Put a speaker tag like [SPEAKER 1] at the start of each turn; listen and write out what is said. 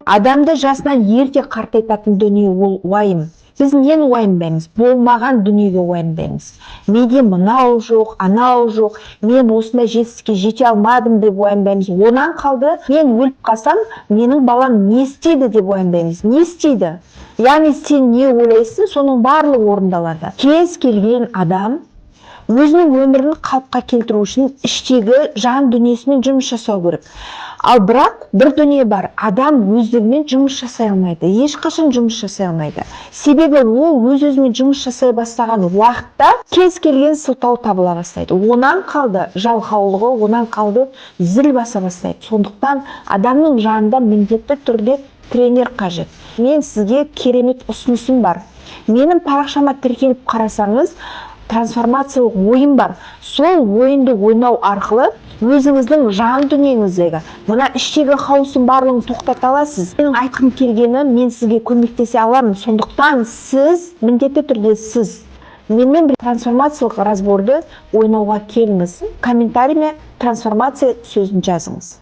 [SPEAKER 1] Адамды жасынан ерте қартайтатын дүние ол уайым. Біз нені уайымдаймыз? Болмаған дүниеге уайымдаймыз. Менде мынау жоқ, анау жоқ, мен осындай жетістікке жете алмадым деп уайымдаймыз. Онан қалды, мен өліп қалсам, менің балам не істейді деп уайымдаймыз. Не істейді? Яғни сен не ойлайсың, соның барлығы орындалады. Кез келген адам өзінің өмірін қалыпқа келтіру үшін іштегі жан дүниесімен жұмыс жасау керек. Ал бірақ бір дүние бар, адам өздігімен жұмыс жасай алмайды, ешқашан жұмыс жасай алмайды. Себебі ол өз-өзімен жұмыс жасай бастаған уақытта кез келген сылтау табыла бастайды. Онан қалды жалқаулығы, онан қалды зіл баса бастайды. Сондықтан адамның жанында міндетті түрде тренер қажет. Мен сізге керемет ұсынысым бар. Менің парақшама тіркеліп қарасаңыз, трансформациялық ойын бар. Сол ойынды ойнау арқылы өзіңіздің жан дүниеңіздегі мына іштегі хаостың барлығын тоқтата аласыз. Менің айтқым келгені, мен сізге көмектесе аламын. Сондықтан сіз міндетті түрде менімен бір трансформациялық разборды ойнауға келіңіз. Комментарийме трансформация сөзін жазыңыз.